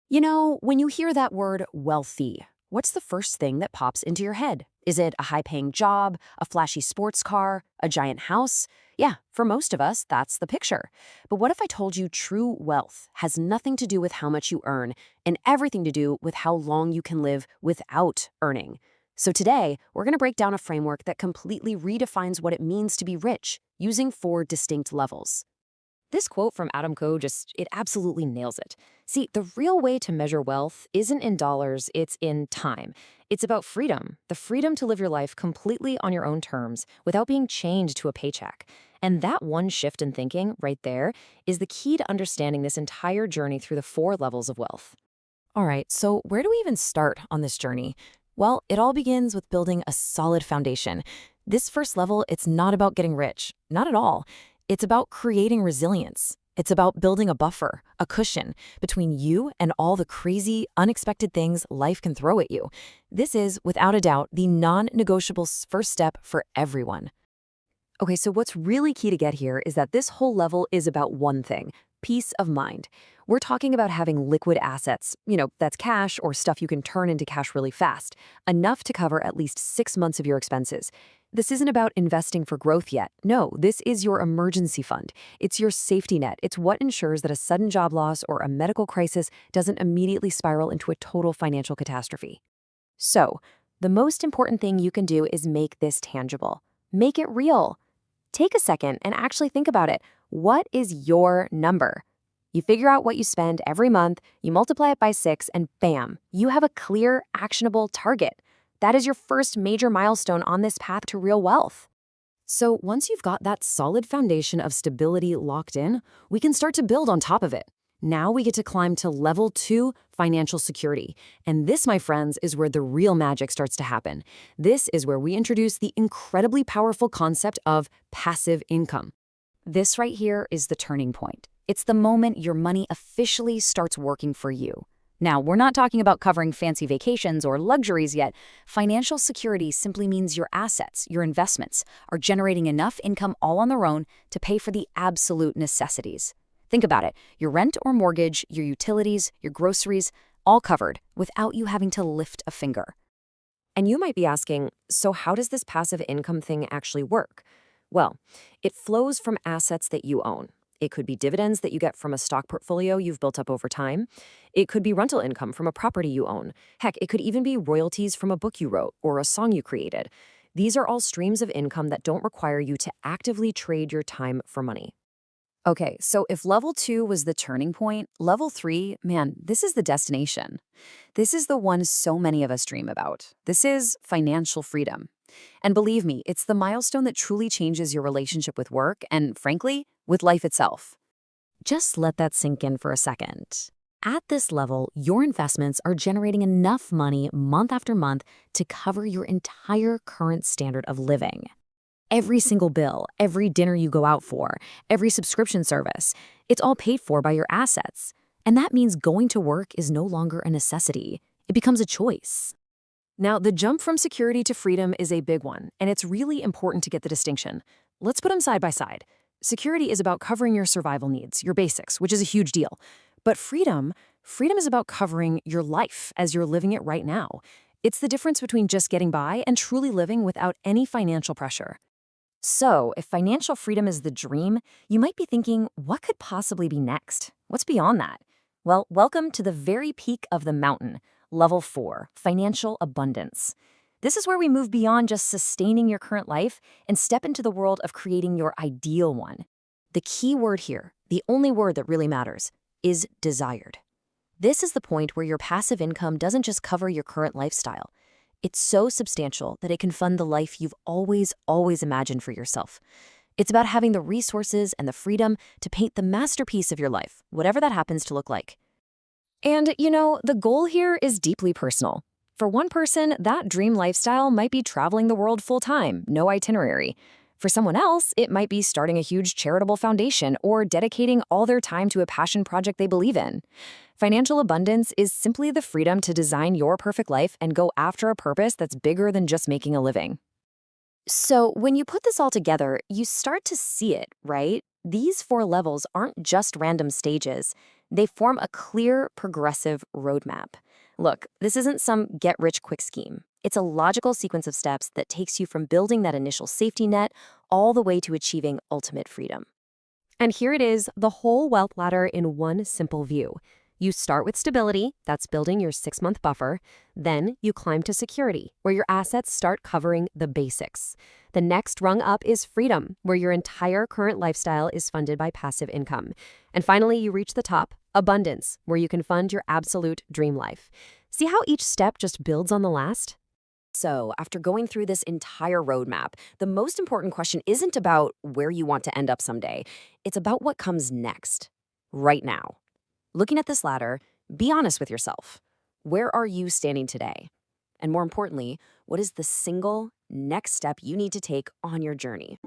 When you hear that word wealthy, what's the first thing that pops into your head? Is it a high-paying job, a flashy sports car, a giant house? Yeah, for most of us, that's the picture. But what if I told you true wealth has nothing to do with how much you earn and everything to do with how long you can live without earning? So today, we're going to break down a framework that completely redefines what it means to be rich, using four distinct levels. This quote from Adam Coe it absolutely nails it. See, the real way to measure wealth isn't in dollars, it's in time. It's about freedom, the freedom to live your life completely on your own terms without being chained to a paycheck. And that one shift in thinking right there is the key to understanding this entire journey through the four levels of wealth. All right, so where do we even start on this journey? Well, it all begins with building a solid foundation. This first level, it's not about getting rich, not at all. It's about creating resilience. It's about building a buffer, a cushion between you and all the crazy, unexpected things life can throw at you. This is, without a doubt, the non-negotiable first step for everyone. Okay, so what's really key to get here is that this whole level is about one thing: peace of mind. We're talking about having liquid assets, that's cash or stuff you can turn into cash really fast, enough to cover at least 6 months of your expenses. This isn't about investing for growth yet. No, this is your emergency fund. It's your safety net. It's what ensures that a sudden job loss or a medical crisis doesn't immediately spiral into a total financial catastrophe. So, the most important thing you can do is make this tangible. Make it real. Take a second and actually think about it. What is your number? You figure out what you spend every month, you multiply it by 6, and bam, you have a clear, actionable target. That is your first major milestone on this path to real wealth. So once you've got that solid foundation of stability locked in, we can start to build on top of it. Now we get to climb to level 2, financial security. And this, my friends, is where the real magic starts to happen. This is where we introduce the incredibly powerful concept of passive income. This right here is the turning point. It's the moment your money officially starts working for you. Now, we're not talking about covering fancy vacations or luxuries yet. Financial security simply means your assets, your investments, are generating enough income all on their own to pay for the absolute necessities. Think about it: your rent or mortgage, your utilities, your groceries, all covered without you having to lift a finger. And you might be asking, so how does this passive income thing actually work? Well, it flows from assets that you own. It could be dividends that you get from a stock portfolio you've built up over time. It could be rental income from a property you own. Heck, it could even be royalties from a book you wrote or a song you created. These are all streams of income that don't require you to actively trade your time for money. Okay, so if level 2 was the turning point, level 3, man, this is the destination. This is the one so many of us dream about. This is financial freedom. And believe me, it's the milestone that truly changes your relationship with work and, frankly, with life itself. Just let that sink in for a second. At this level, your investments are generating enough money month after month to cover your entire current standard of living. Every single bill, every dinner you go out for, every subscription service, it's all paid for by your assets. And that means going to work is no longer a necessity. It becomes a choice. Now, the jump from security to freedom is a big one, and it's really important to get the distinction. Let's put them side by side. Security is about covering your survival needs, your basics, which is a huge deal. But freedom is about covering your life as you're living it right now. It's the difference between just getting by and truly living without any financial pressure. So, if financial freedom is the dream, you might be thinking, what could possibly be next? What's beyond that? Well, welcome to the very peak of the mountain, level 4, financial abundance. This is where we move beyond just sustaining your current life and step into the world of creating your ideal one. The key word here, the only word that really matters, is desired. This is the point where your passive income doesn't just cover your current lifestyle. It's so substantial that it can fund the life you've always imagined for yourself. It's about having the resources and the freedom to paint the masterpiece of your life, whatever that happens to look like. And, the goal here is deeply personal. For one person, that dream lifestyle might be traveling the world full-time, no itinerary. For someone else, it might be starting a huge charitable foundation or dedicating all their time to a passion project they believe in. Financial abundance is simply the freedom to design your perfect life and go after a purpose that's bigger than just making a living. So when you put this all together, you start to see it, right? These 4 levels aren't just random stages. They form a clear, progressive roadmap. Look, this isn't some get-rich-quick scheme. It's a logical sequence of steps that takes you from building that initial safety net all the way to achieving ultimate freedom. And here it is, the whole wealth ladder in one simple view. You start with stability, that's building your 6-month buffer. Then you climb to security, where your assets start covering the basics. The next rung up is freedom, where your entire current lifestyle is funded by passive income. And finally, you reach the top, abundance, where you can fund your absolute dream life. See how each step just builds on the last? So, after going through this entire roadmap, the most important question isn't about where you want to end up someday. It's about what comes next, right now. Looking at this ladder, be honest with yourself. Where are you standing today? And more importantly, what is the single next step you need to take on your journey?